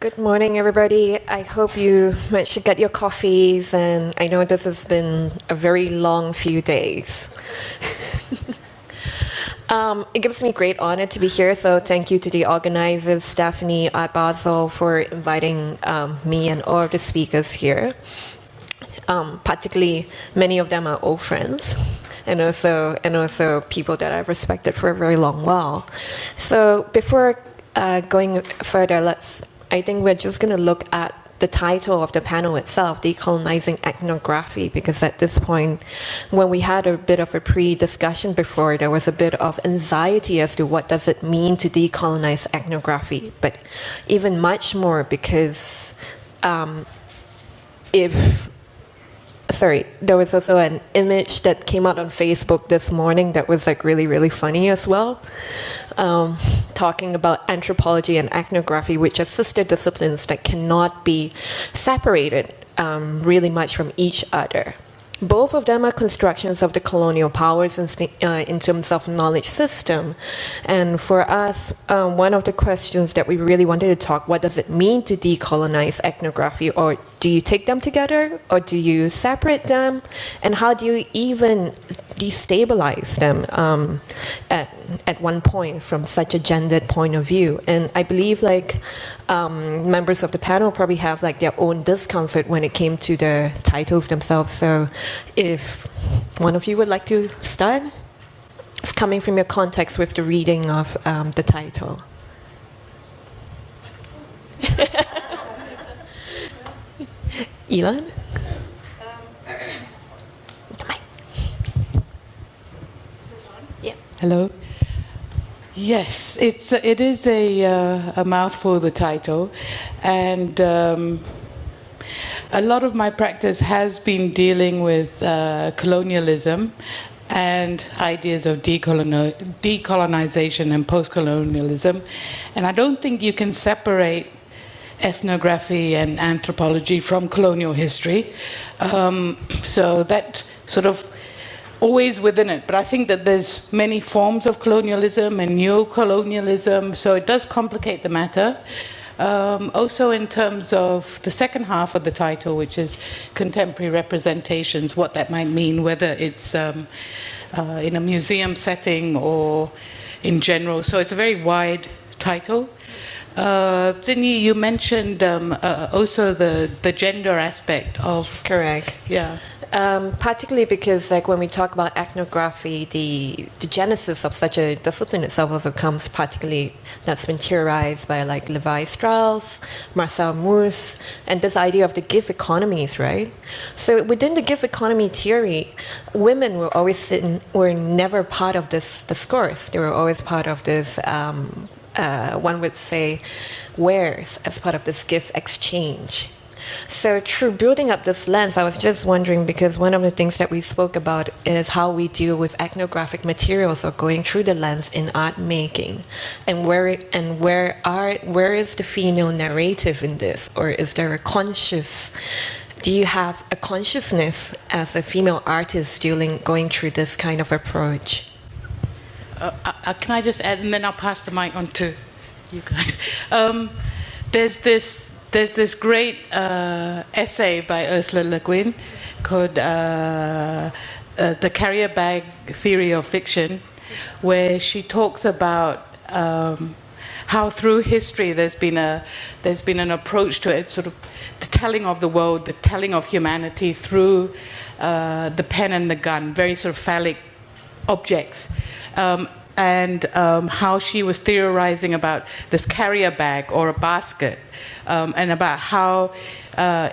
Good morning, everybody. I hope you managed to get your coffees, and I know this has been a very long few days. It gives me great honor to be here, so thank you to the organizers, Stephanie at Basel, for inviting me and all of the speakers here. Particularly, many of them are old friends, and also people that I've respected for a very long while. So before going further, I think we're just going to look at the title of the panel itself, Decolonizing Ethnography, because at this point, when we had a bit of a pre-discussion before, there was a bit of anxiety as to what does it mean to decolonize ethnography, but even much more because there was also an image that came out on Facebook this morning that was like really, really funny as well, talking about anthropology and ethnography, which are sister disciplines that cannot be separated really much from each other. Both of them are constructions of the colonial powers in terms of knowledge system. And for us, one of the questions that we really wanted to talk, what does it mean to decolonize ethnography? Or do you take them together? Or do you separate them? And how do you even destabilize them at one point from such a gendered point of view? And I believe members of the panel probably have their own discomfort when it came to the titles themselves. So if one of you would like to start, coming from your context with the reading of the title. I-Lann? Yeah. Hello. Yes, it is a mouthful, the title, and a lot of my practice has been dealing with colonialism and ideas of decolonization and post-colonialism, and I don't think you can separate ethnography and anthropology from colonial history. So that sort of always within it, but I think that there's many forms of colonialism and neo-colonialism, so it does complicate the matter. Also in terms of the second half of the title, which is contemporary representations, what that might mean, whether it's in a museum setting or in general. So it's a very wide title. Qinyi, you mentioned also the gender aspect of... Correct. Yeah. Particularly because when we talk about ethnography, the genesis of such a discipline itself also comes particularly, that's been theorized by Levi Strauss, Marcel Mauss, and this idea of the gig economies, right? So within the gig economy theory, women were never part of this discourse. They were always part of this, one would say, wares as part of this gift exchange. So through building up this lens, I was just wondering, because one of the things that we spoke about is how we deal with ethnographic materials or going through the lens in art making, and where is the female narrative in this, or is there do you have a consciousness as a female artist going through this kind of approach? Can I just add, and then I'll pass the mic on to you guys. There's this great essay by Ursula Le Guin called The Carrier Bag Theory of Fiction, where she talks about how through history there's been an approach to it, sort of the telling of the world, the telling of humanity through the pen and the gun, very sort of phallic objects. And how she was theorizing about this carrier bag or a basket, and about how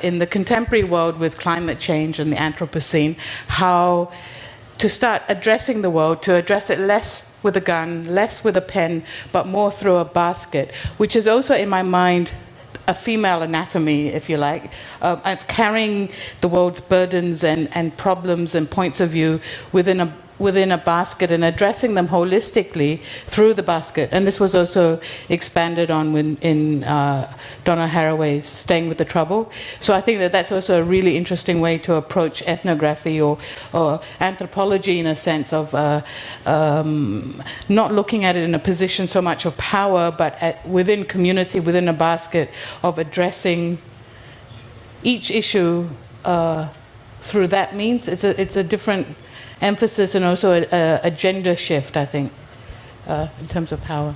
in the contemporary world with climate change and the anthropocene, how to start addressing the world, to address it less with a gun, less with a pen, but more through a basket, which is also in my mind a female anatomy, if you like, of carrying the world's burdens and problems and points of view within within a basket and addressing them holistically through the basket. And this was also expanded on in Donna Haraway's Staying with the Trouble. So I think that that's also a really interesting way to approach ethnography or anthropology, in a sense of not looking at it in a position so much of power, but within community, within a basket of addressing each issue through that means. It's a different emphasis and also a gender shift, I think, in terms of power.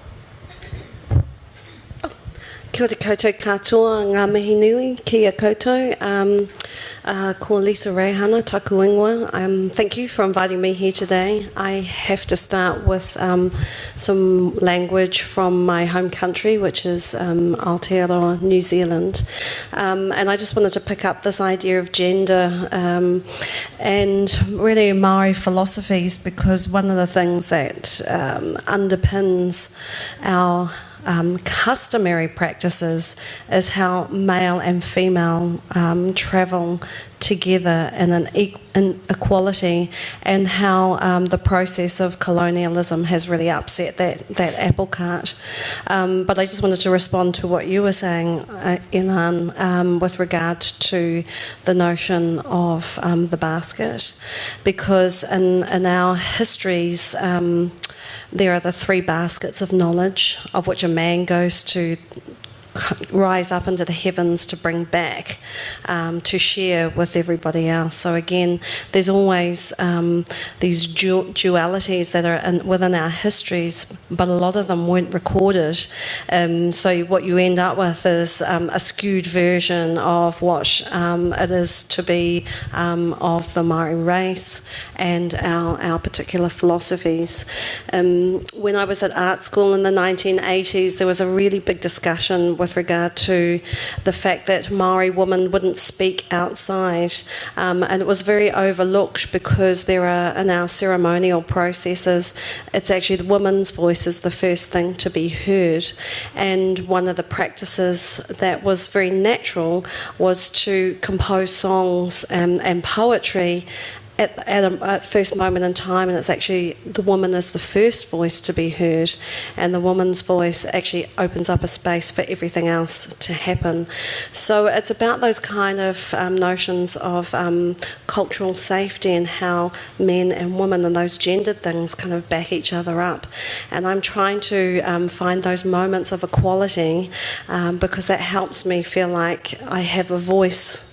Kia ora koutou katoa, ngā mihi nui, kia koutou. Ko Lisa Reihana, taku ingoa. Thank you for inviting me here today. I have to start with some language from my home country, which is Aotearoa, New Zealand. And I just wanted to pick up this idea of gender and really Maori philosophies, because one of the things that underpins our customary practices is how male and female travel together in an equality, and how the process of colonialism has really upset that apple cart. But I just wanted to respond to what you were saying, I-Lann, with regard to the notion of the basket, because in our histories there are the three baskets of knowledge, of which a man goes to rise up into the heavens to bring back, to share with everybody else. So again, there's always these dualities that are within our histories, but a lot of them weren't recorded. So what you end up with is a skewed version of what it is to be of the Maori race and our particular philosophies. When I was at art school in the 1980s, there was a really big discussion with regard to the fact that Maori women wouldn't speak outside, and it was very overlooked because there are, in our ceremonial processes, it's actually the woman's voice is the first thing to be heard. And one of the practices that was very natural was to compose songs and poetry at a first moment in time, and it's actually the woman is the first voice to be heard, and the woman's voice actually opens up a space for everything else to happen. So it's about those kind of notions of cultural safety and how men and women and those gendered things kind of back each other up. And I'm trying to find those moments of equality because that helps me feel like I have a voice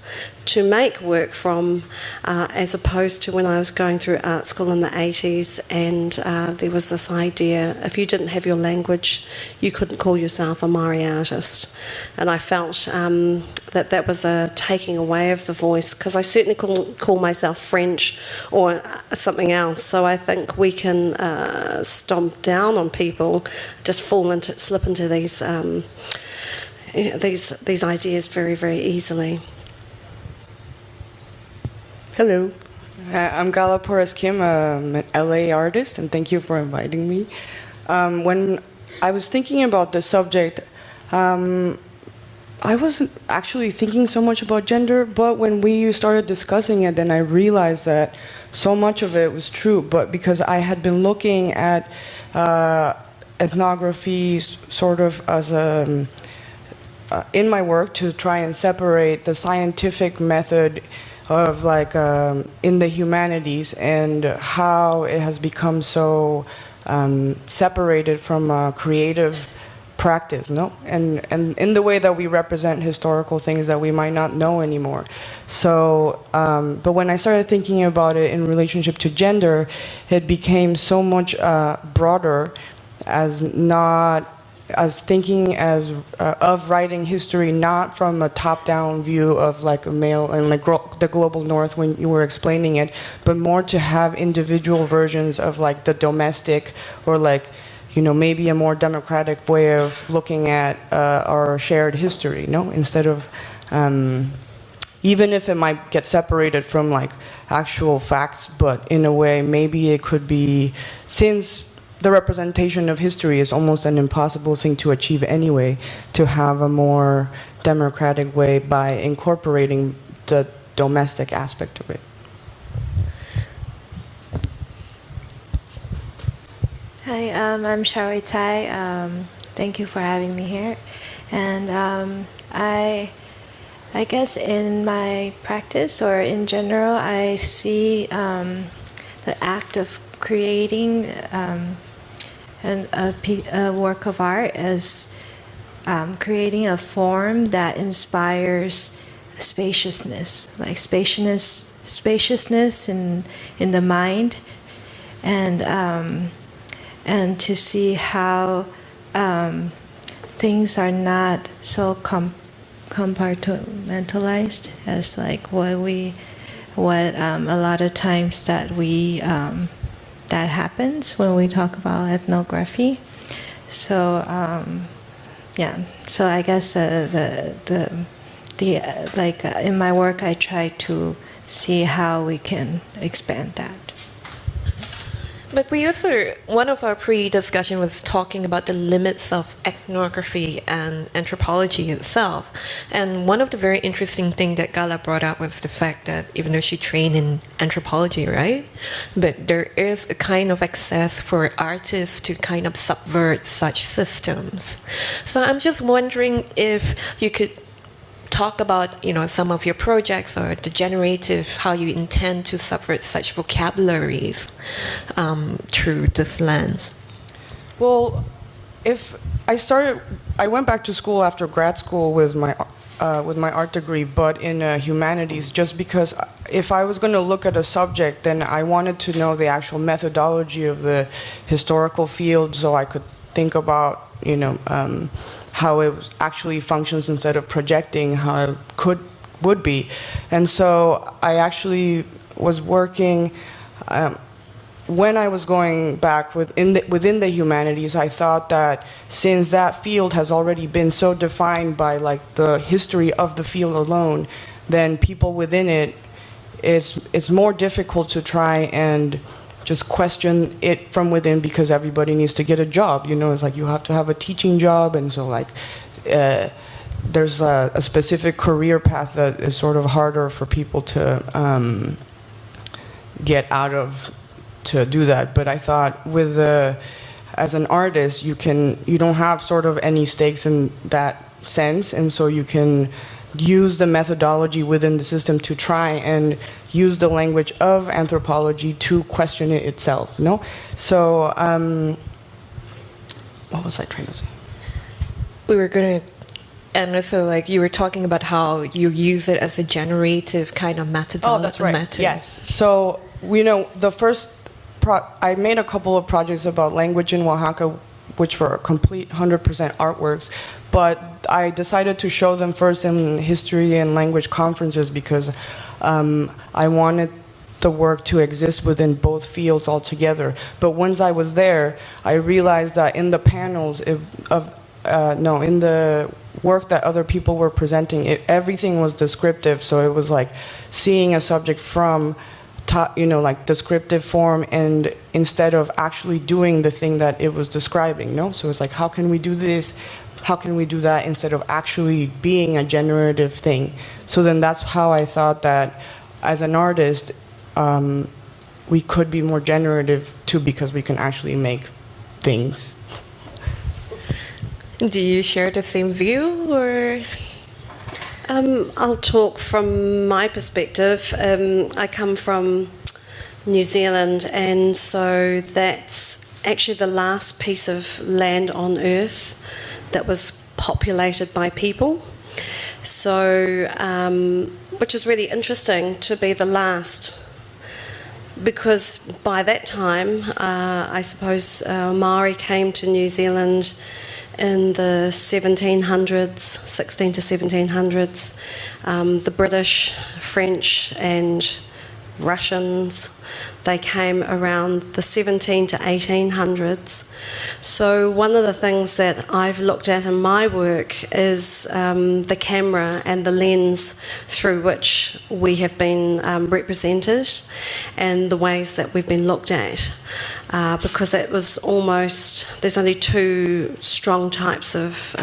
to make work from, as opposed to when I was going through art school in the 80s, and there was this idea, if you didn't have your language, you couldn't call yourself a Maori artist. And I felt that was a taking away of the voice, because I certainly couldn't call myself French or something else. So I think we can stomp down on people, just slip into these ideas very, very easily. Hello, I'm Gala Porras-Kim, I'm an LA artist, and thank you for inviting me. When I was thinking about the subject, I wasn't actually thinking so much about gender, but when we started discussing it, then I realized that so much of it was true, but because I had been looking at ethnography sort of as in my work to try and separate the scientific method of like in the humanities and how it has become so separated from a creative practice, no? And in the way that we represent historical things that we might not know anymore. So, but when I started thinking about it in relationship to gender, it became so much broader as thinking of writing history not from a top-down view of like a male and like the global north when you were explaining it, but more to have individual versions of like the domestic or like, you know, maybe a more democratic way of looking at our shared history, no? Instead of, even if it might get separated from like actual facts, but in a way maybe it could be, since the representation of history is almost an impossible thing to achieve anyway, to have a more democratic way by incorporating the domestic aspect of it. Hi, I'm Shari Tsai. Thank you for having me here. And I guess in my practice or in general, I see the act of creating a work of art as creating a form that inspires spaciousness, like spaciousness in the mind, and to see how things are not so compartmentalized as like what a lot of times that that happens when we talk about ethnography. So yeah, so I guess in my work I try to see how we can expand that. But we also, one of our pre-discussion was talking about the limits of ethnography and anthropology itself. And one of the very interesting things that Gala brought up was the fact that even though she trained in anthropology, right? But there is a kind of access for artists to kind of subvert such systems. So I'm just wondering if you could talk about, you know, some of your projects or the generative, how you intend to subvert such vocabularies through this lens. Well, I went back to school after grad school with my art degree, but in humanities, just because if I was going to look at a subject, then I wanted to know the actual methodology of the historical field, so I could think about, you know, how it actually functions instead of projecting how it would be. And so I actually was working, when I was going back within the humanities, I thought that since that field has already been so defined by like the history of the field alone, then people within it, it's more difficult to try and just question it from within, because everybody needs to get a job. You know, it's like you have to have a teaching job, and so like there's a specific career path that is sort of harder for people to get out of to do that. But I thought as an artist, you don't have sort of any stakes in that sense, and so you can use the methodology within the system to try and use the language of anthropology to question it itself, no? So, what was I trying to say? We were going to, and also like you were talking about how you use it as a generative kind of methodology. Oh, that's right, yes. So, you know, the first, I made a couple of projects about language in Oaxaca, which were complete 100% artworks, but I decided to show them first in history and language conferences because I wanted the work to exist within both fields altogether. But once I was there, I realized that in the panels in the work that other people were presenting, everything was descriptive. So it was like seeing a subject from like descriptive form, and instead of actually doing the thing that it was describing, no? So it's like, how can we do this? How can we do that instead of actually being a generative thing? So then that's how I thought that as an artist, we could be more generative too, because we can actually make things. Do you share the same view, or? I'll talk from my perspective. I come from New Zealand, and so that's actually the last piece of land on Earth that was populated by people. So, which is really interesting to be the last, because by that time, I suppose Maori came to New Zealand in the 1700s, 16 to 1700s. The British, French and Russians, they came around the 17 to 1800s. So one of the things that I've looked at in my work is the camera and the lens through which we have been represented, and the ways that we've been looked at. Because it was almost, there's only two strong types of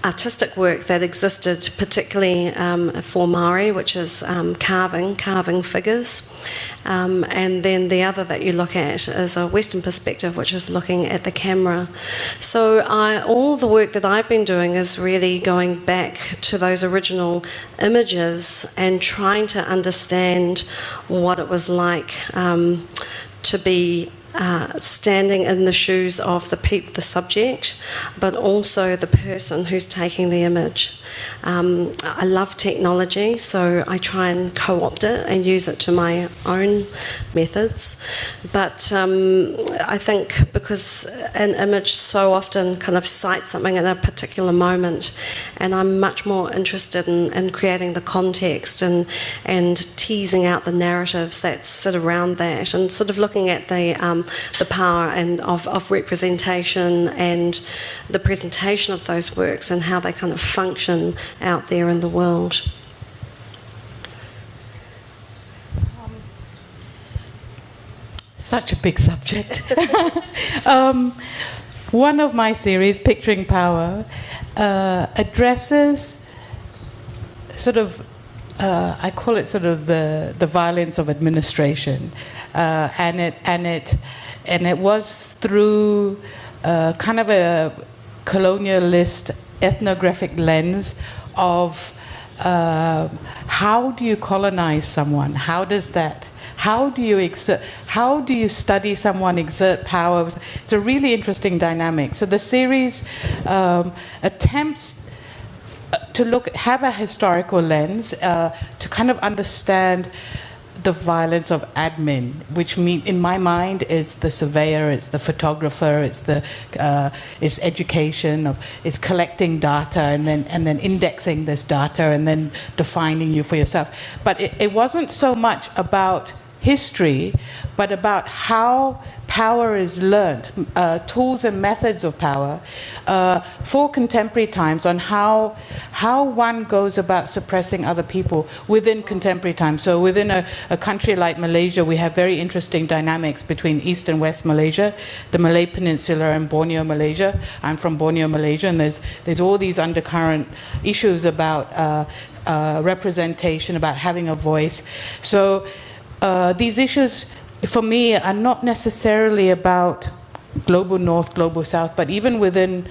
artistic work that existed, particularly for Māori, which is carving figures. And then the other that you look at is a Western perspective, which is looking at the camera. So all the work that I've been doing is really going back to those original images and trying to understand what it was like to be standing in the shoes of the subject, but also the person who's taking the image. I love technology, so I try and co-opt it and use it to my own methods. But I think because an image so often kind of cites something in a particular moment, and I'm much more interested in creating the context and teasing out the narratives that sit around that, and sort of looking at the power and of representation and the presentation of those works and how they kind of function out there in the world. Such a big subject. One of my series, Picturing Power, addresses sort of, I call it sort of the violence of administration, and it was through kind of a colonialist ethnographic lens of how do you colonize someone? How do you study someone exert power? It's a really interesting dynamic. So the series attempts to have a historical lens to kind of understand the violence of admin, which in my mind is the surveyor, it's the photographer, it's education, it's collecting data and then indexing this data and then defining you for yourself. But it wasn't so much about history, but about how power is learned, tools and methods of power for contemporary times, on how one goes about suppressing other people within contemporary times. So within a country like Malaysia, we have very interesting dynamics between East and West Malaysia, the Malay Peninsula and Borneo, Malaysia. I'm from Borneo, Malaysia, and there's all these undercurrent issues about representation, about having a voice. So these issues, for me, are not necessarily about global north, global south, but even within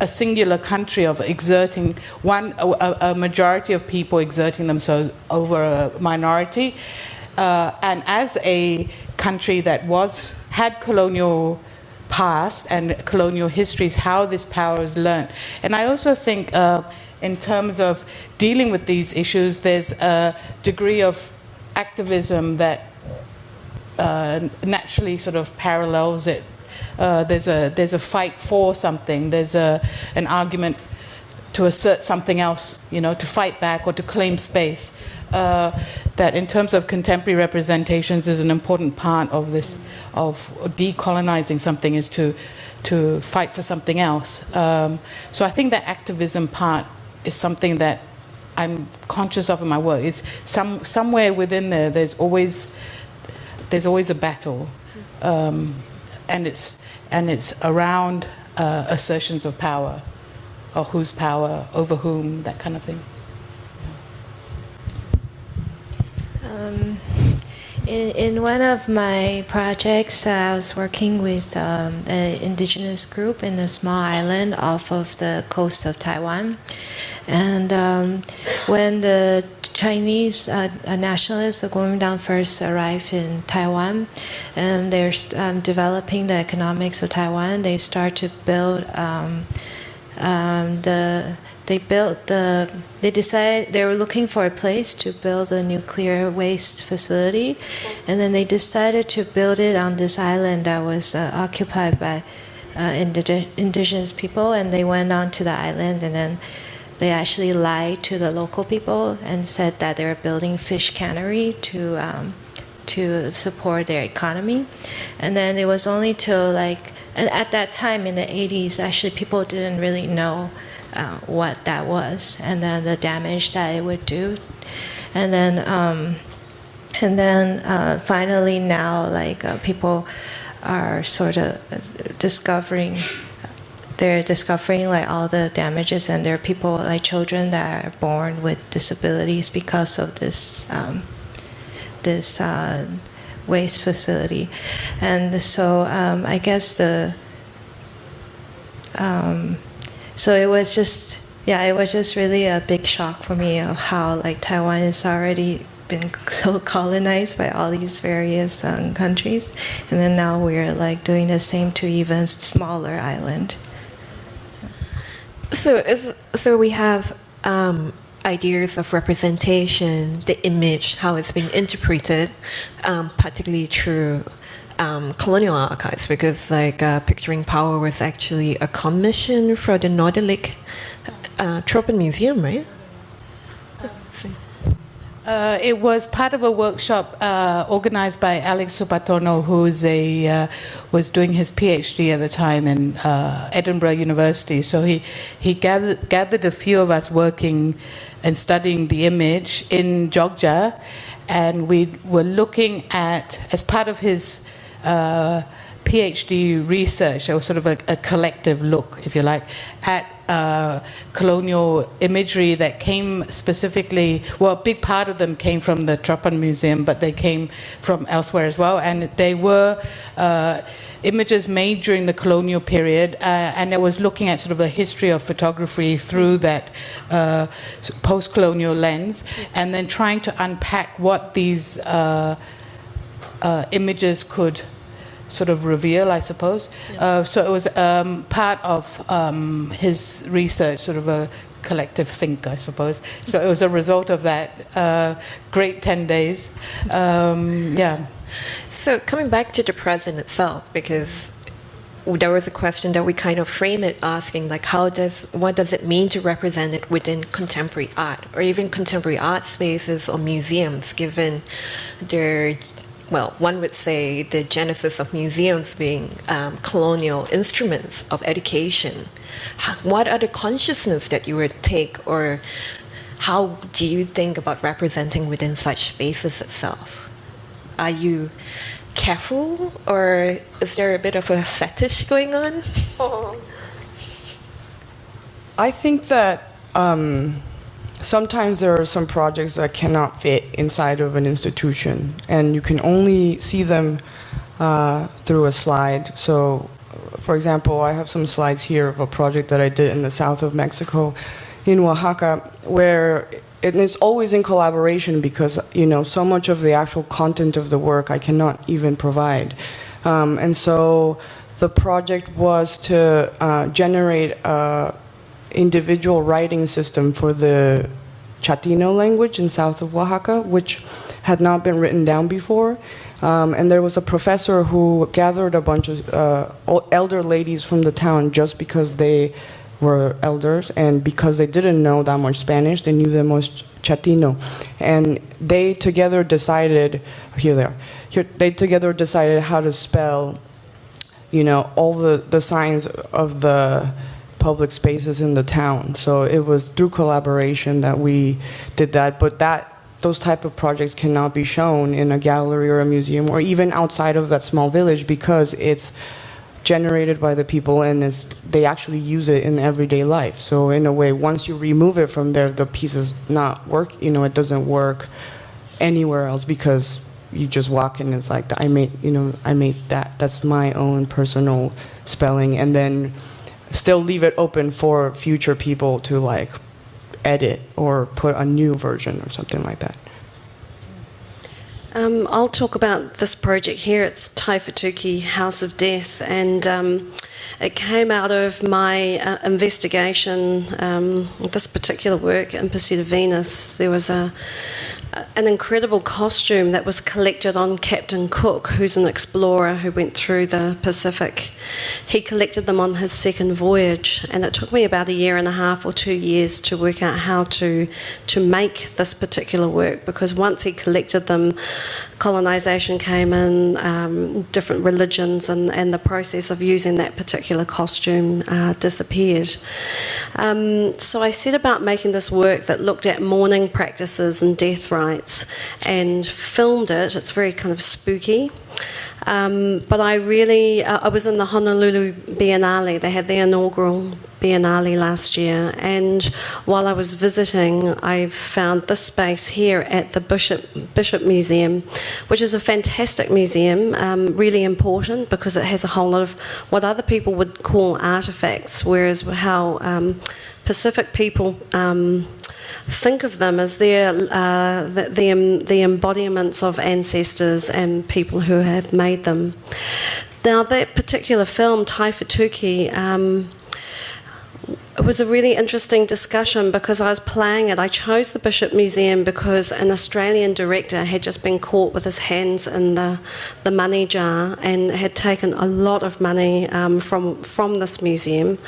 a singular country of exerting a majority of people exerting themselves over a minority. And as a country that had colonial past and colonial histories, how this power is learned. And I also think in terms of dealing with these issues, there's a degree of activism that naturally sort of parallels it. There's a fight for something. There's an argument to assert something else, to fight back or to claim space. That in terms of contemporary representations is an important part of this, of decolonizing something, is to fight for something else. So I think that activism part is something that I'm conscious of in my work. It's somewhere within there. There's always a battle, and it's around assertions of power, or whose power over whom, that kind of thing. In one of my projects, I was working with an indigenous group in a small island off of the coast of Taiwan. And when the Chinese nationalists, the Kuomintang, first arrived in Taiwan, and they're developing the economics of Taiwan, they start to build they decided they were looking for a place to build a nuclear waste facility, and then they decided to build it on this island that was occupied by indigenous people, and they went onto the island, and then they actually lied to the local people and said that they were building fish cannery to support their economy. And then it was only till and at that time in the 80s, actually people didn't really know what that was, and then the damage that it would do. And then finally now, people are sort of discovering they're discovering like all the damages, and there are people like children that are born with disabilities because of this waste facility. And so I guess so it was just really a big shock for me of how like Taiwan has already been so colonized by all these various countries, and then now we're like doing the same to even smaller island. So we have ideas of representation, the image, how it's being interpreted, particularly through Colonial Archives, because like Picturing Power was actually a commission for the Nordic Tropen Museum, right? It was part of a workshop organized by Alex Supatono, who was doing his PhD at the time in Edinburgh University. So he gathered a few of us working and studying the image in Jogja, and we were looking at, as part of his PhD research, or sort of a collective look, if you like, at colonial imagery that came specifically, well, a big part of them came from the Tropen Museum, but they came from elsewhere as well, and they were images made during the colonial period, and it was looking at sort of a history of photography through that post-colonial lens, and then trying to unpack what these images could sort of reveal, I suppose. So it was part of his research, sort of a collective think, I suppose. So it was a result of that great 10 days. Yeah. So coming back to the present itself, because there was a question that we kind of frame it asking, like, what does it mean to represent it within contemporary art, or even contemporary art spaces or museums, given their, well, one would say the genesis of museums being colonial instruments of education. What are the consciousness that you would take, or how do you think about representing within such spaces itself? Are you careful, or is there a bit of a fetish going on? I think that sometimes there are some projects that cannot fit inside of an institution, and you can only see them through a slide. So, for example, I have some slides here of a project that I did in the south of Mexico, in Oaxaca, where it's always in collaboration, because so much of the actual content of the work I cannot even provide, and so the project was to generate a individual writing system for the Chatino language in south of Oaxaca, which had not been written down before. And there was a professor who gathered a bunch of elder ladies from the town just because they were elders, and because they didn't know that much Spanish, they knew the most Chatino. And they together decided, they together decided how to spell, all the signs of the public spaces in the town. So it was through collaboration that we did that, but those type of projects cannot be shown in a gallery or a museum, or even outside of that small village, because it's generated by the people and they actually use it in everyday life. So in a way, once you remove it from there, the piece is not work. It doesn't work anywhere else, because you just walk in and it's like, I made that. That's my own personal spelling, and then still leave it open for future people to like edit or put a new version or something like that. I'll talk about this project here. It's Taifa Toki, House of Death, and it came out of my investigation. This particular work, In Pursuit of Venus, there was an incredible costume that was collected on Captain Cook, who's an explorer who went through the Pacific. He collected them on his second voyage, and it took me about 1.5 years or 2 years to work out how to make this particular work, because once he collected them, colonization came in, different religions, and the process of using that particular costume disappeared. So I set about making this work that looked at mourning practices and death rites, and filmed it. It's very kind of spooky. But I really, I was in the Honolulu Biennale. They had their inaugural Biennale last year, and while I was visiting, I found this space here at the Bishop Museum, which is a fantastic museum, really important because it has a whole lot of what other people would call artifacts, whereas how Pacific people think of them as the embodiments of ancestors and people who have made them. Now, that particular film, Taifa Toki, it was a really interesting discussion because I was playing it. I chose the Bishop Museum because an Australian director had just been caught with his hands in the money jar and had taken a lot of money from this museum,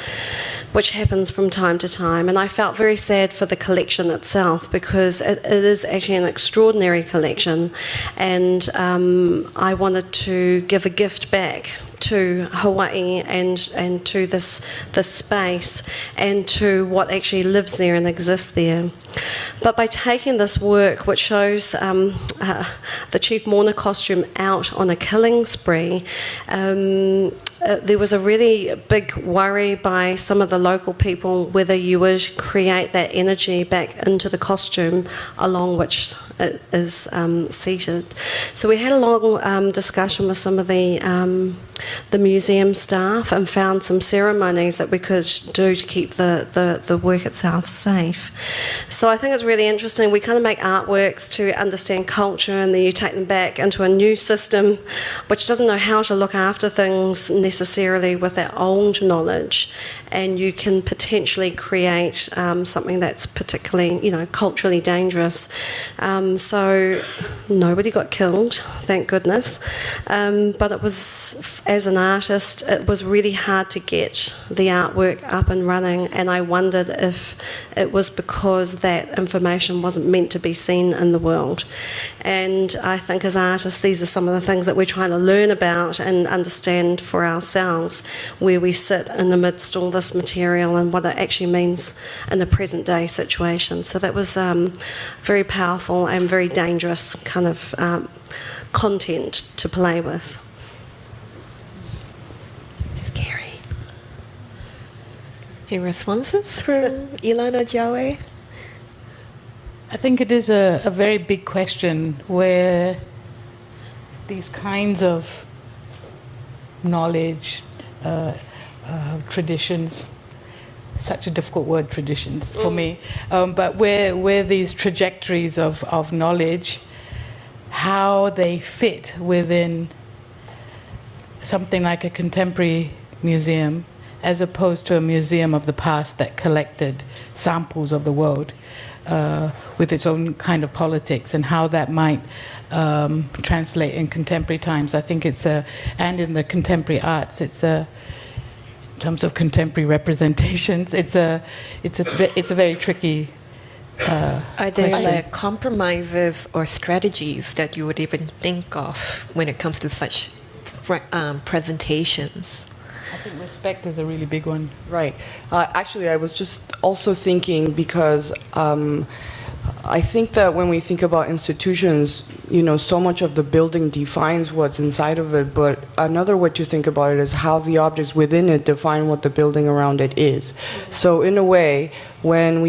which happens from time to time. And I felt very sad for the collection itself because it is actually an extraordinary collection, and I wanted to give a gift back to Hawaii and to this space and to what actually lives there and exists there. But by taking this work, which shows the chief mourner costume out on a killing spree, there was a really big worry by some of the local people whether you would create that energy back into the costume along which it is seated. So we had a long discussion with some of the museum staff and found some ceremonies that we could do to keep the work itself safe. So I think it's really interesting. We kind of make artworks to understand culture, and then you take them back into a new system which doesn't know how to look after things necessarily with that old knowledge, and you can potentially create something that's particularly, culturally dangerous. So nobody got killed, thank goodness. But it was, as an artist, it was really hard to get the artwork up and running, and I wondered if it was because that information wasn't meant to be seen in the world. And I think as artists, these are some of the things that we're trying to learn about and understand for ourselves, where we sit in the midst of all this material and what it actually means in a present day situation. So that was very powerful and very dangerous kind of content to play with. Scary. Any responses from Alana Joey? I think it is a very big question where these kinds of knowledge, traditions, such a difficult word, traditions, for me, but where these trajectories of knowledge, how they fit within something like a contemporary museum as opposed to a museum of the past that collected samples of the world with its own kind of politics, and how that might translate in contemporary times. I think and in the contemporary arts, in terms of contemporary representations, it's a very tricky Are there question. like compromises or strategies that you would even think of when it comes to such presentations? I think respect is a really big one. Right. Actually, I was just also thinking because I think that when we think about institutions, so much of the building defines what's inside of it, but another way to think about it is how the objects within it define what the building around it is. So in a way, when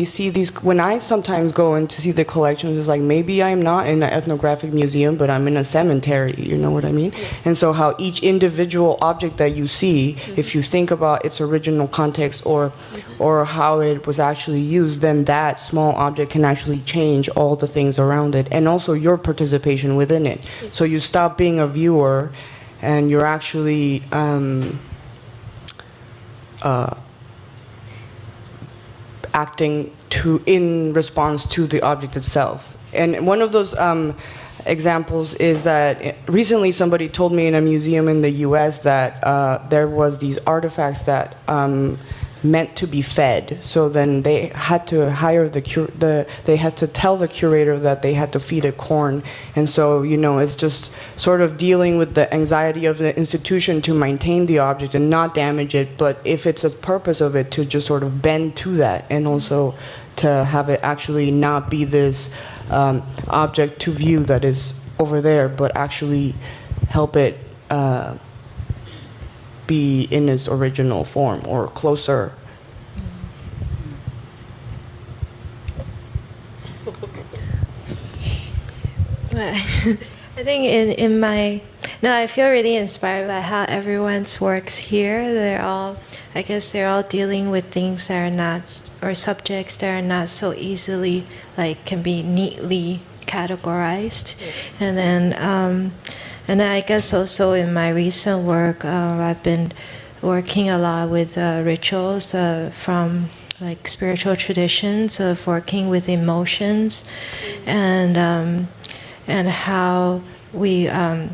I sometimes go in to see the collections, it's like maybe I'm not in an ethnographic museum, but I'm in a cemetery, you know what I mean? And so how each individual object that you see, if you think about its original context or how it was actually used, then that small object can actually change all the things around it, and also your participation within it. So you stop being a viewer and you're actually acting in response to the object itself. And one of those examples is that recently somebody told me in a museum in the US that there was these artifacts that meant to be fed. So then they had to hire they had to tell the curator that they had to feed it corn. And so, it's just sort of dealing with the anxiety of the institution to maintain the object and not damage it, but if it's a purpose of it, to just sort of bend to that, and also to have it actually not be this object to view that is over there, but actually help it be in its original form or closer. I think in my I feel really inspired by how everyone's works here. They're all dealing with things that are not, or subjects that are not so easily can be neatly categorized. And then I guess also in my recent work, I've been working a lot with rituals from spiritual traditions of working with emotions, and how we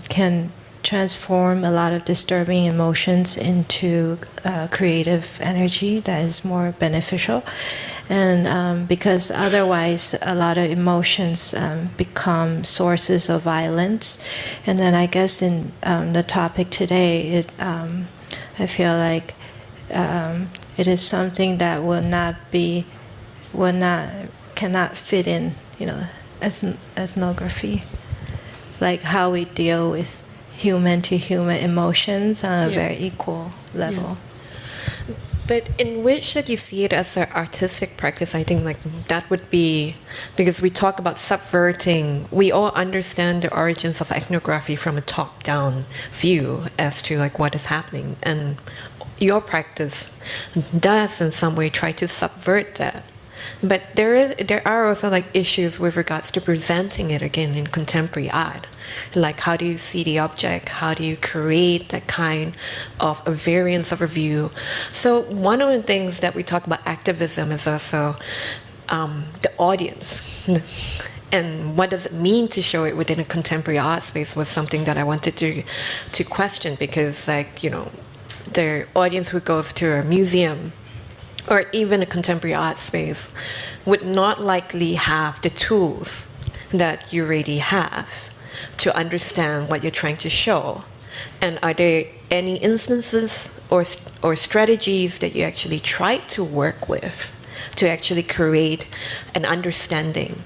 can transform a lot of disturbing emotions into creative energy that is more beneficial. And because otherwise a lot of emotions become sources of violence. And then I guess in the topic today, I feel like it is something that cannot fit in, ethnography, like how we deal with human to human emotions on a very equal level. Yeah. But in which that you see it as an artistic practice, I think that would be, because we talk about subverting, we all understand the origins of ethnography from a top-down view as to what is happening, and your practice does in some way try to subvert that. But there are also issues with regards to presenting it again in contemporary art. How do you see the object? How do you create that kind of a variance of a view? So one of the things that we talk about activism is also the audience. And what does it mean to show it within a contemporary art space was something that I wanted to question, because the audience who goes to a museum or even a contemporary art space would not likely have the tools that you already have to understand what you're trying to show. And are there any instances or strategies that you actually tried to work with to actually create an understanding?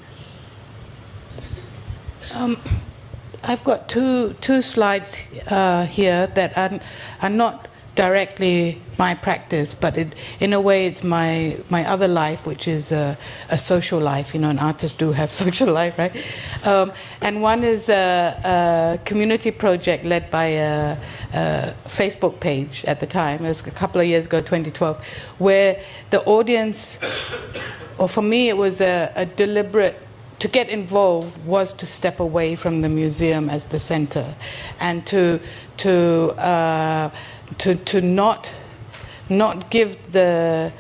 I've got two slides here that are not directly my practice, but in a way it's my other life, which is a social life. And artists do have social life, right? And one is a community project led by a Facebook page at the time. It was a couple of years ago, 2012, where the audience, or for me it was a deliberate, to get involved was to step away from the museum as the center, and to not give the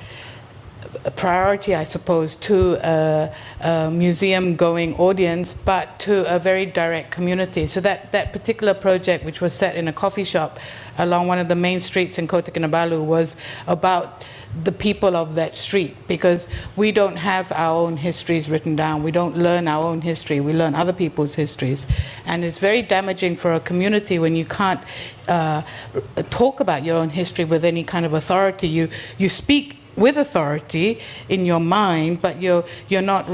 priority, I suppose, to a museum-going audience, but to a very direct community. So that particular project, which was set in a coffee shop along one of the main streets in Kota, Kinabalu, was about the people of that street, because we don't have our own histories written down. We don't learn our own history. We learn other people's histories. And it's very damaging for a community when you can't talk about your own history with any kind of authority. You speak with authority in your mind, but you're not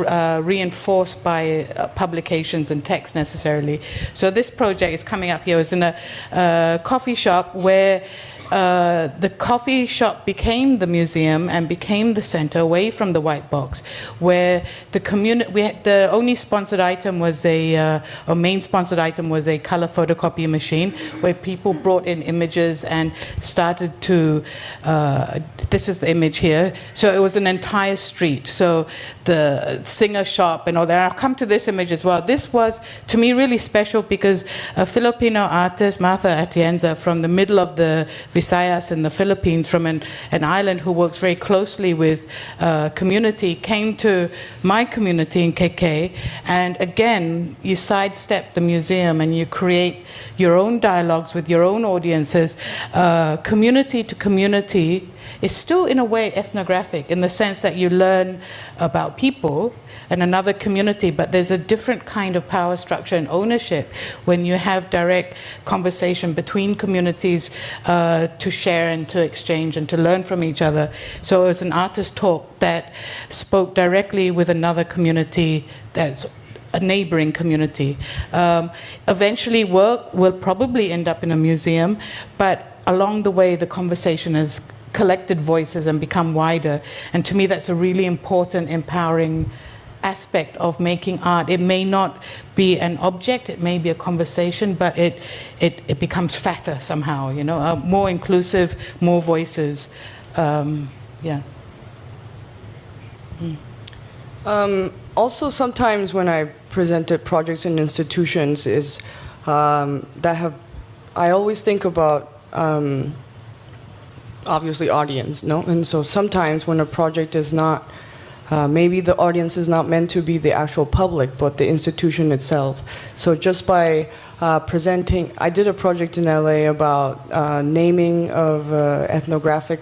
reinforced by publications and text necessarily. So this project is coming up here. It was in a coffee shop where the coffee shop became the museum and became the center, away from the white box, where the only sponsored item was or main sponsored item was a color photocopy machine, where people brought in images and started to, this is the image here. So it was an entire street. So the singer shop and all that. I'll come to this image as well. This was, to me, really special because a Filipino artist, Martha Atienza, from the middle of the Visayas in the Philippines, from an island who works very closely with community, came to my community in KK, and again, you sidestep the museum and you create your own dialogues with your own audiences. Community to community is still in a way ethnographic, in the sense that you learn about people and another community, but there's a different kind of power structure and ownership when you have direct conversation between communities to share and to exchange and to learn from each other. So it was an artist talk that spoke directly with another community that's a neighboring community. Eventually, work will probably end up in a museum, but along the way, the conversation has collected voices and become wider. And to me, that's a really important, empowering aspect of making art. It may not be an object, it may be a conversation, but it becomes fatter somehow, you know, more inclusive, more voices. Yeah. Also, sometimes when I presented projects in institutions, I always think about obviously audience, no? And so sometimes when a project is not, maybe the audience is not meant to be the actual public, but the institution itself. So just by presenting, I did a project in LA about naming of ethnographic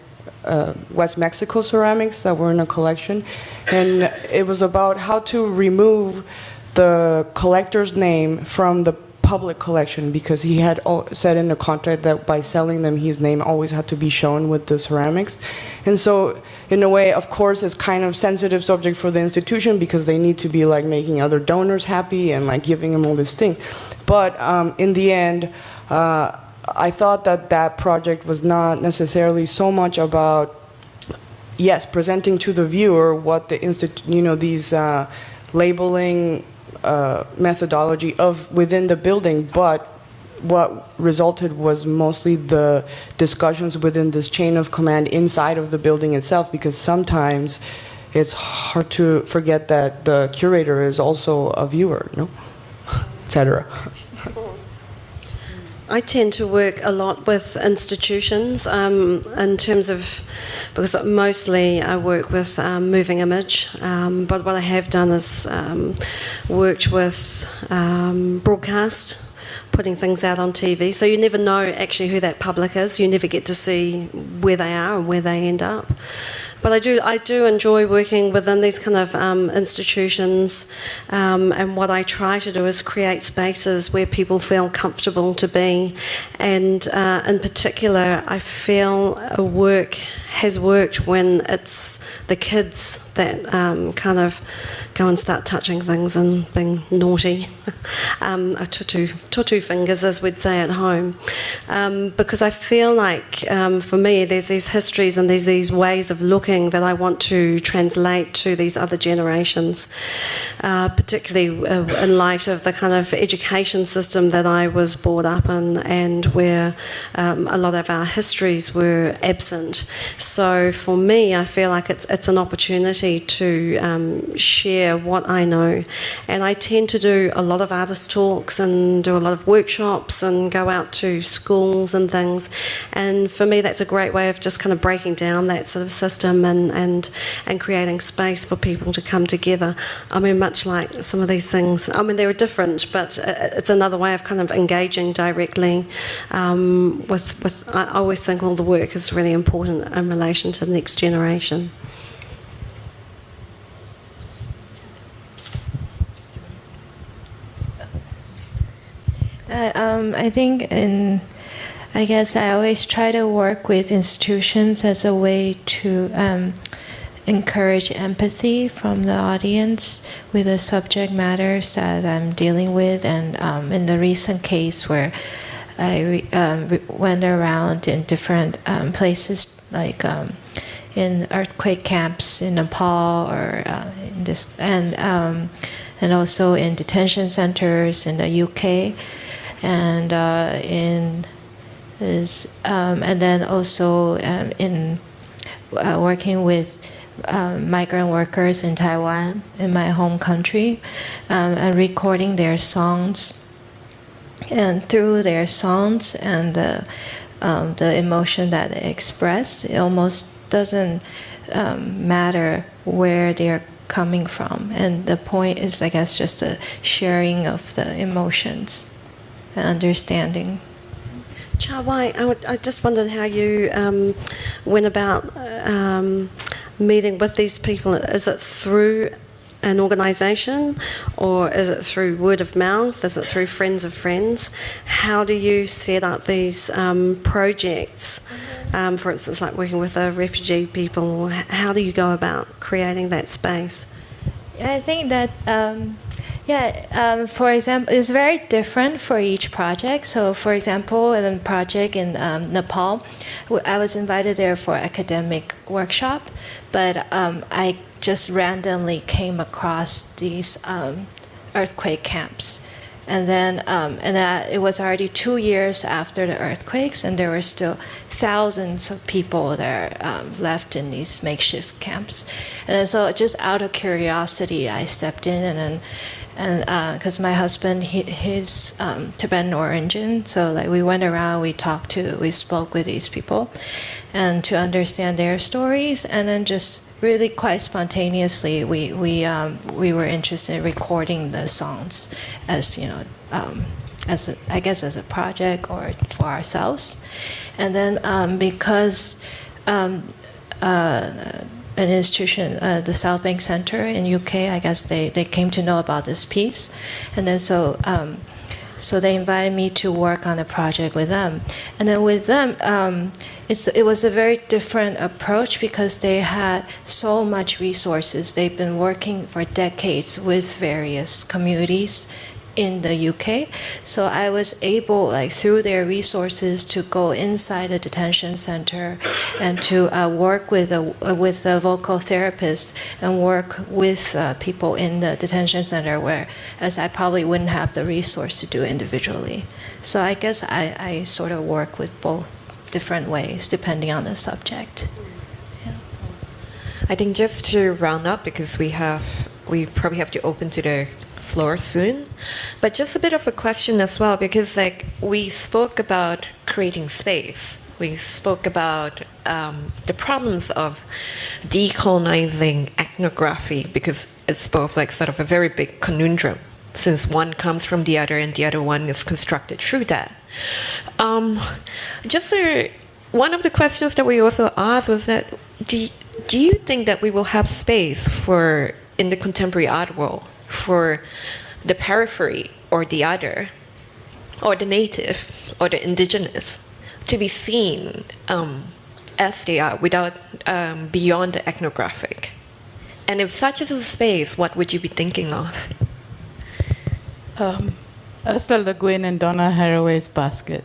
West Mexico ceramics that were in a collection, and it was about how to remove the collector's name from the public collection, because he had said in the contract that by selling them, his name always had to be shown with the ceramics. And so, in a way, of course, it's kind of sensitive subject for the institution, because they need to be like making other donors happy and like giving them all this thing. But in the end, I thought that project was not necessarily so much about, yes, presenting to the viewer what the these labeling methodology of within the building, but what resulted was mostly the discussions within this chain of command inside of the building itself, because sometimes it's hard to forget that the curator is also a viewer, no? Etc. I tend to work a lot with institutions in terms of, because mostly I work with moving image, but what I have done is worked with broadcast, putting things out on TV. So you never know actually who that public is. You never get to see where they are and where they end up. But I do enjoy working within these kind of institutions, and what I try to do is create spaces where people feel comfortable to be. And in particular, I feel a work has worked when it's the kids that kind of go and start touching things and being naughty, tutu fingers, as we'd say at home, because I feel like for me there's these histories and there's these ways of looking that I want to translate to these other generations, particularly in light of the kind of education system that I was brought up in, and where a lot of our histories were absent. So for me, I feel like it's an opportunity to share what I know, and I tend to do a lot of artist talks and do a lot of workshops and go out to schools and things, and for me that's a great way of just kind of breaking down that sort of system and creating space for people to come together. I mean, much like some of these things, I mean, they're different, but it's another way of kind of engaging directly with I always think all the work is really important in relation to the next generation. I think I guess I always try to work with institutions as a way to encourage empathy from the audience with the subject matters that I'm dealing with. And in the recent case where I went around in different places, like in earthquake camps in Nepal, or in this, and also in detention centers in the UK, and and then also in working with migrant workers in Taiwan, in my home country, and recording their songs. And through their songs and the emotion that they express, it almost doesn't matter where they're coming from. And the point is, I guess, just the sharing of the emotions and understanding. Charwei, I just wondered how you went about meeting with these people. Is it through an organisation, or is it through word of mouth? Is it through friends of friends? How do you set up these projects? For instance, like working with the refugee people, how do you go about creating that space? I think that Yeah, for example, it's very different for each project. So, for example, in a project in Nepal, I was invited there for academic workshop, but I just randomly came across these earthquake camps. And then it was already 2 years after the earthquakes, and there were still thousands of people there left in these makeshift camps. And so, just out of curiosity, I stepped in, and because my husband, he's Tibetan origin, so like we went around, we spoke with these people, and to understand their stories, and then just really quite spontaneously, we were interested in recording the songs as as a project or for ourselves, and then because an institution, the South Bank Center in UK, I guess they came to know about this piece, and then so they invited me to work on a project with them, and then with them, it was a very different approach because they had so much resources. They've been working for decades with various communities in the UK, so I was able, like through their resources, to go inside the detention center and to work with a vocal therapist and work with people in the detention center, whereas I probably wouldn't have the resource to do individually. So I guess I sort of work with both different ways depending on the subject. Yeah. I think just to round up, because we probably have to open to the floor soon, but just a bit of a question as well, because like we spoke about creating space, we spoke about the problems of decolonizing ethnography, because it's both like sort of a very big conundrum, since one comes from the other and the other one is constructed through that. One of the questions that we also asked was that do you think that we will have space for, in the contemporary art world, for the periphery or the other, or the native or the indigenous, to be seen as they are, without beyond the ethnographic? And if such is a space, what would you be thinking of? Ursula Le Guin and Donna Haraway's basket,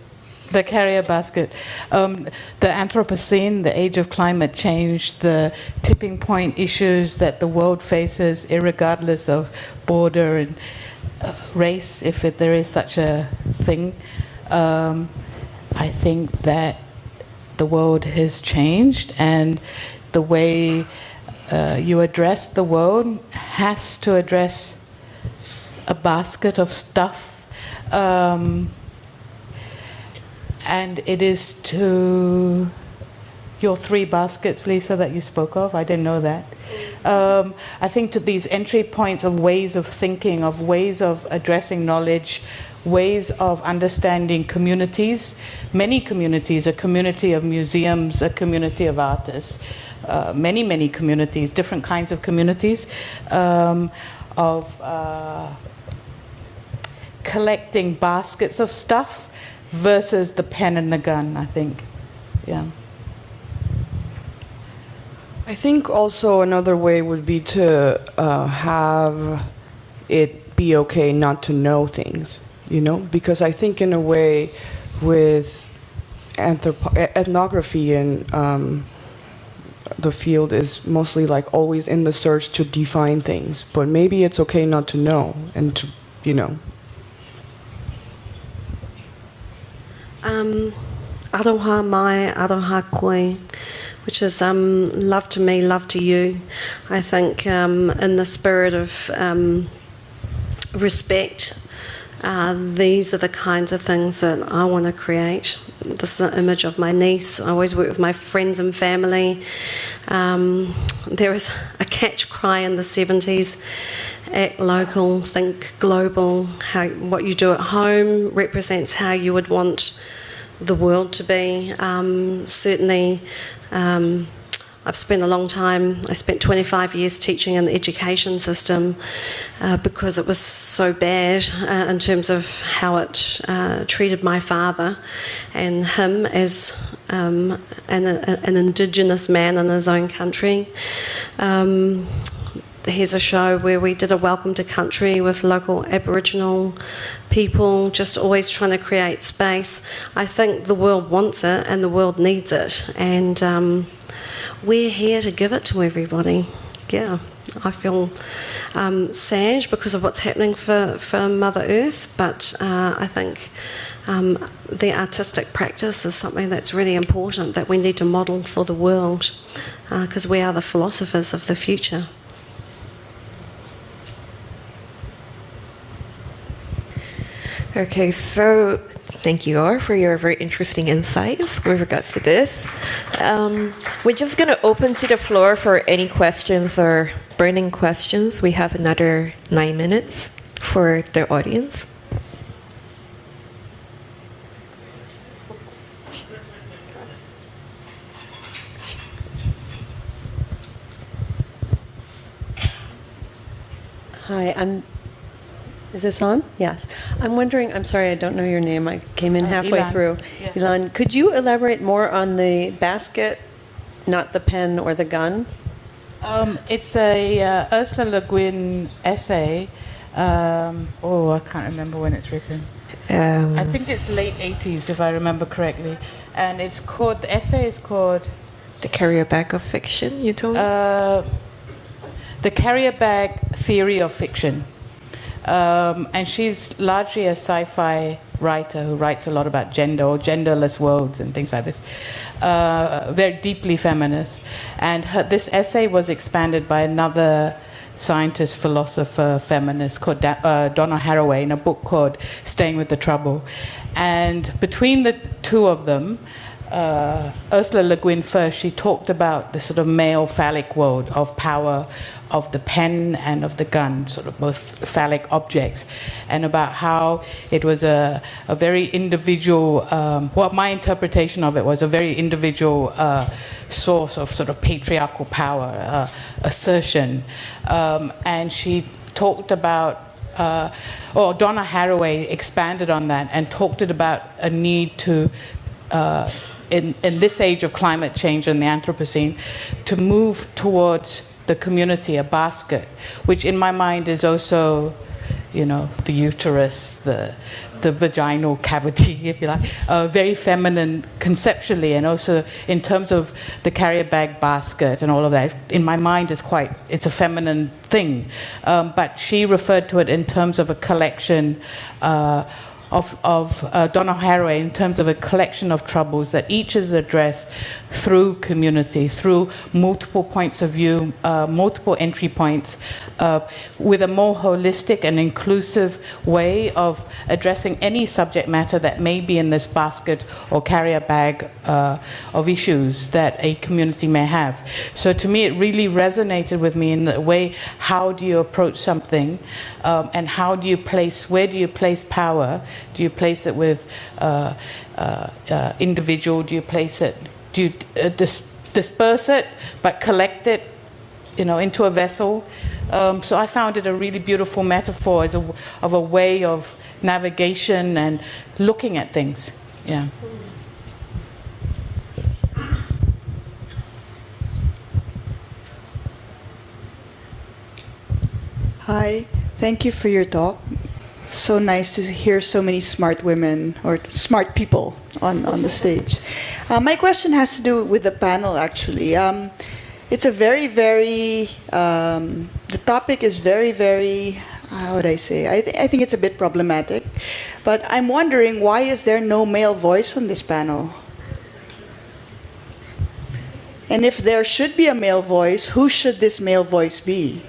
the carrier basket. The Anthropocene, the age of climate change, the tipping point issues that the world faces, irregardless of border and race, if there is such a thing. I think that the world has changed, and the way you address the world has to address a basket of stuff. And it is to your 3 baskets, Lisa, that you spoke of. I didn't know that. I think to these entry points of ways of thinking, of ways of addressing knowledge, ways of understanding communities, many communities, a community of museums, a community of artists, many, many communities, different kinds of communities, of collecting baskets of stuff versus the pen and the gun, I think. Yeah. I think also another way would be to have it be okay not to know things, because I think in a way with ethnography and the field is mostly like always in the search to define things, but maybe it's okay not to know and to, Aroha mai, aroha koe, which is love to me, love to you. I think in the spirit of respect, these are the kinds of things that I want to create. This is an image of my niece. I always work with my friends and family. There was a catch cry in the 70s, act local, think global. What you do at home represents how you would want the world to be. Certainly, I've spent a long time, I spent 25 years teaching in the education system because it was so bad in terms of how it treated my father and him as an Indigenous man in his own country. here's a show where we did a welcome to country with local Aboriginal people, just always trying to create space. I think the world wants it and the world needs it, and we're here to give it to everybody. Yeah, I feel sad because of what's happening for Mother Earth, but I think the artistic practice is something that's really important that we need to model for the world, because we are the philosophers of the future. Okay, so thank you all for your very interesting insights with regards to this. We're just going to open to the floor for any questions or burning questions. We have another 9 minutes for the audience. Hi, is this on? Yes. I'm wondering, I'm sorry, I don't know your name. I came in halfway I-Lann. through. Yeah. I-Lann, could you elaborate more on the basket, not the pen or the gun? It's a Ursula Le Guin essay. I can't remember when it's written. I think it's late 80s, if I remember correctly. And it's called, the essay is called... The carrier bag of fiction, you told me? The Carrier Bag Theory of Fiction. And she's largely a sci-fi writer who writes a lot about gender or genderless worlds and things like this. Very deeply feminist. And this essay was expanded by another scientist, philosopher, feminist called Donna Haraway in a book called Staying with the Trouble. And between the two of them, Ursula Le Guin first, she talked about the sort of male phallic world of power, of the pen and of the gun, sort of both phallic objects, and about how it was a very individual, my interpretation of it was a very individual source of sort of patriarchal power, assertion. And she talked about, Donna Haraway expanded on that and talked about a need to, in this age of climate change and the Anthropocene, to move towards the community, a basket, which in my mind is also, the uterus, the vaginal cavity, if you like, very feminine conceptually, and also in terms of the carrier bag basket and all of that. In my mind, it's a feminine thing, but she referred to it in terms of a collection of Donna Haraway, in terms of a collection of troubles that each is addressed through community, through multiple points of view, multiple entry points, with a more holistic and inclusive way of addressing any subject matter that may be in this basket or carrier bag of issues that a community may have. So to me, it really resonated with me in the way, how do you approach something, and where do you place power? Do you place it with individual? Do you place it? Do you disperse it, but collect it, into a vessel? So I found it a really beautiful metaphor of a way of navigation and looking at things. Yeah. Hi, thank you for your talk. So nice to hear so many smart women or smart people on the stage. My question has to do with the panel, actually. It's a very, very, the topic is very, very, how would I say? I think it's a bit problematic. But I'm wondering, why is there no male voice on this panel? And if there should be a male voice, who should this male voice be?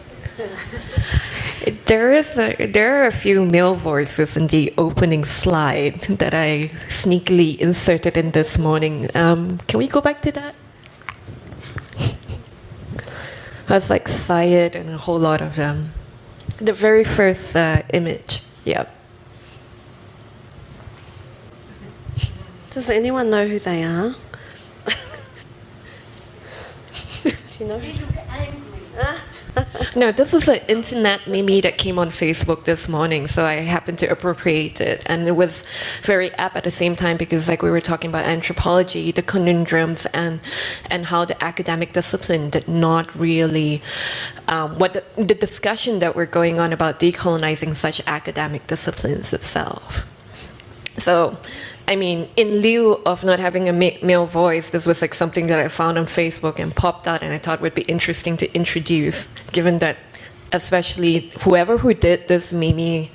There are a few male voices in the opening slide that I sneakily inserted in this morning. Can we go back to that? That's like Syed and a whole lot of them. The very first image, yeah. Does anyone know who they are? Do you know? They look angry. No, this is an internet meme that came on Facebook this morning, so I happened to appropriate it, and it was very apt at the same time because, like, we were talking about anthropology, the conundrums, and how the academic discipline did not really, the discussion that we're going on about decolonizing such academic disciplines itself. So, I mean, in lieu of not having a male voice, this was like something that I found on Facebook and popped out, and I thought would be interesting to introduce, given that especially whoever who did this meme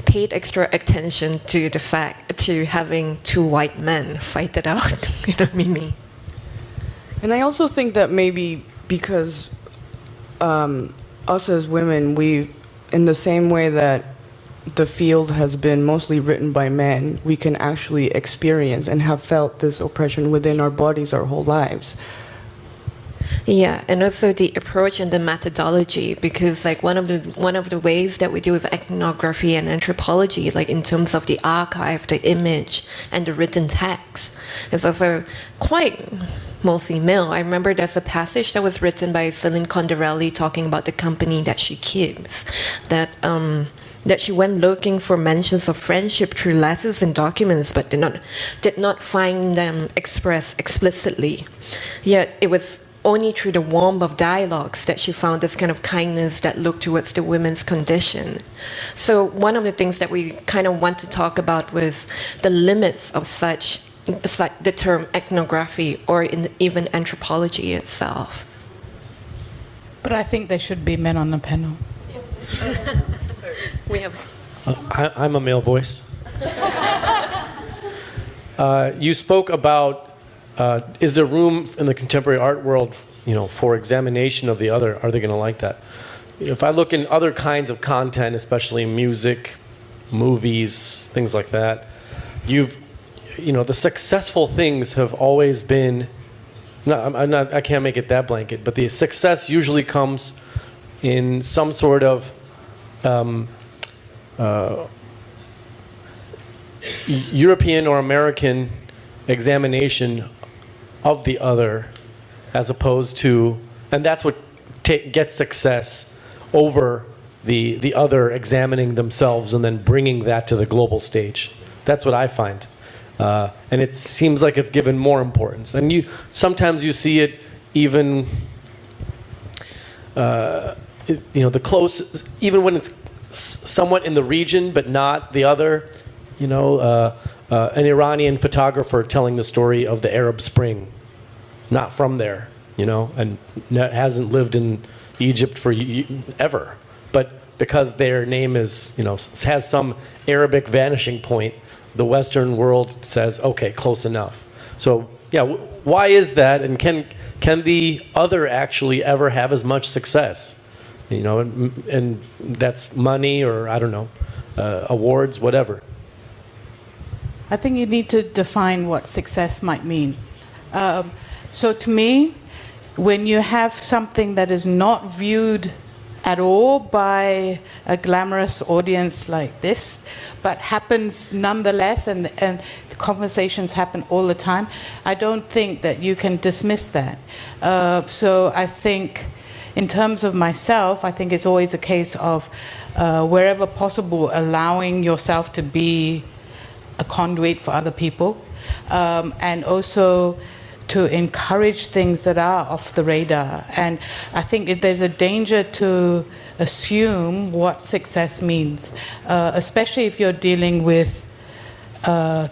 paid extra attention to the fact to having two white men fight it out in a meme. And I also think that maybe because us as women, we, in the same way that the field has been mostly written by men, we can actually experience and have felt this oppression within our bodies our whole lives. Yeah, and also the approach and the methodology, because like one of the ways that we do with ethnography and anthropology, like in terms of the archive, the image, and the written text, is also quite mostly male. I remember there's a passage that was written by Celine Condarelli talking about the company that she keeps, that she went looking for mentions of friendship through letters and documents, but did not find them expressed explicitly. Yet it was only through the warmth of dialogues that she found this kind of kindness that looked towards the women's condition. So one of the things that we kind of want to talk about was the limits of such the term ethnography or even anthropology itself. But I think there should be men on the panel. We have. I'm a male voice. You spoke about is there room in the contemporary art world, for examination of the other? Are they going to like that? If I look in other kinds of content, especially music, movies, things like that, the successful things have always been. I can't make it that blanket, but the success usually comes in some sort of European or American examination of the other, as opposed to, and that's what gets success over the other examining themselves and then bringing that to the global stage. That's what I find, and it seems like it's given more importance. And sometimes you see it even. The close, even when it's somewhat in the region, but not the other, an Iranian photographer telling the story of the Arab Spring, not from there, and hasn't lived in Egypt for ever, but because their name is, has some Arabic vanishing point, the Western world says, okay, close enough. So, yeah, why is that, and can the other actually ever have as much success? And that's money or, I don't know, awards, whatever. I think you need to define what success might mean. So to me, when you have something that is not viewed at all by a glamorous audience like this, but happens nonetheless, and the conversations happen all the time, I don't think that you can dismiss that. So I think, in terms of myself, I think it's always a case of, wherever possible, allowing yourself to be a conduit for other people, and also to encourage things that are off the radar. And I think there's a danger to assume what success means, especially if you're dealing with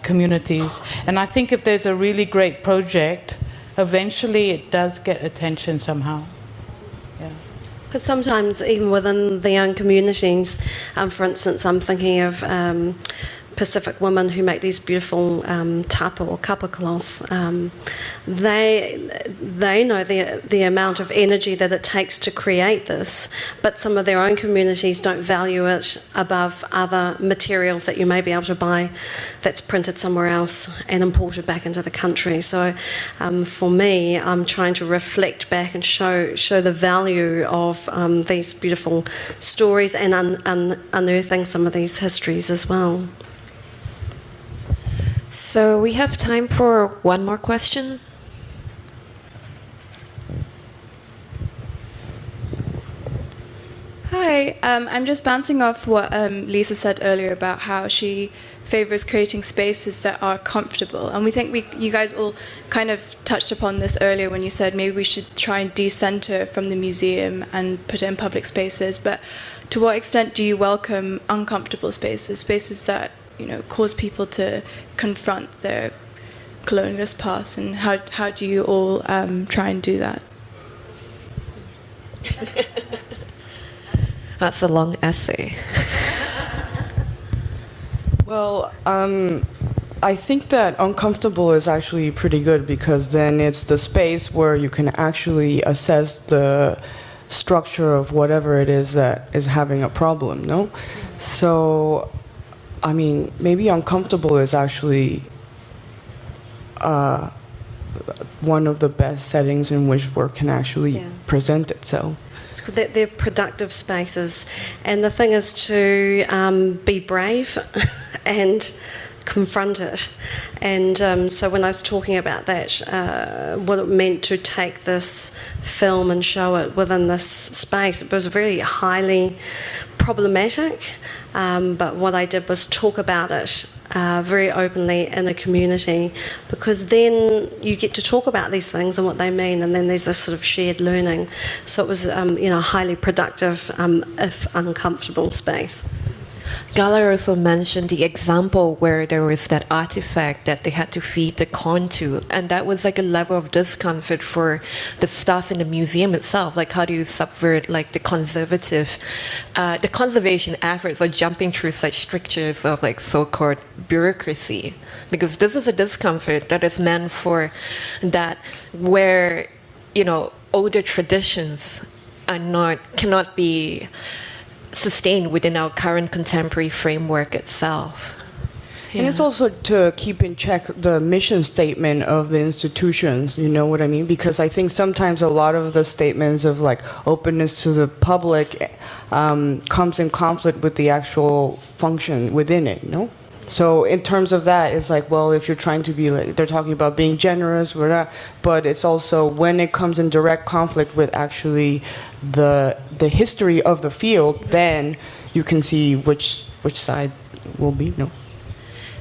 communities. And I think if there's a really great project, eventually it does get attention somehow. Because sometimes even within the young communities, for instance, I'm thinking of Pacific women who make these beautiful tapa or kapa cloth. They know the amount of energy that it takes to create this, but some of their own communities don't value it above other materials that you may be able to buy that's printed somewhere else and imported back into the country. So for me, I'm trying to reflect back and show the value of these beautiful stories and unearthing some of these histories as well. So we have time for one more question. Hi, I'm just bouncing off what Lisa said earlier about how she favors creating spaces that are comfortable. And we think you guys all kind of touched upon this earlier when you said maybe we should try and decenter from the museum and put it in public spaces. But to what extent do you welcome uncomfortable spaces, spaces that, cause people to confront their colonialist past? And how do you all try and do that? That's a long essay. Well, I think that uncomfortable is actually pretty good because then it's the space where you can actually assess the structure of whatever it is that is having a problem, no? So, I mean, maybe uncomfortable is actually one of the best settings in which work can actually present itself. They're productive spaces, and the thing is to be brave and confront it. And so when I was talking about that, what it meant to take this film and show it within this space, it was very highly problematic, but what I did was talk about it very openly in a community, because then you get to talk about these things and what they mean, and then there's this sort of shared learning. So it was highly productive, if uncomfortable space. Gala also mentioned the example where there was that artifact that they had to feed the corn to, and that was like a level of discomfort for the staff in the museum itself. Like, how do you subvert like the conservation efforts or jumping through such strictures of like so-called bureaucracy? Because this is a discomfort that is meant for that where, older traditions cannot be sustained within our current contemporary framework itself. And it's also to keep in check the mission statement of the institutions, you know what I mean? Because I think sometimes a lot of the statements of like openness to the public comes in conflict with the actual function within it, no? So in terms of that, it's like, well, if you're trying to be like, they're talking about being generous, but it's also when it comes in direct conflict with actually the history of the field, then you can see which side will be, no?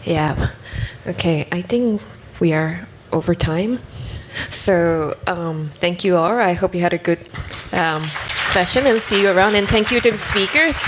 Yeah. Okay, I think we are over time. So thank you all. I hope you had a good session and see you around. And thank you to the speakers.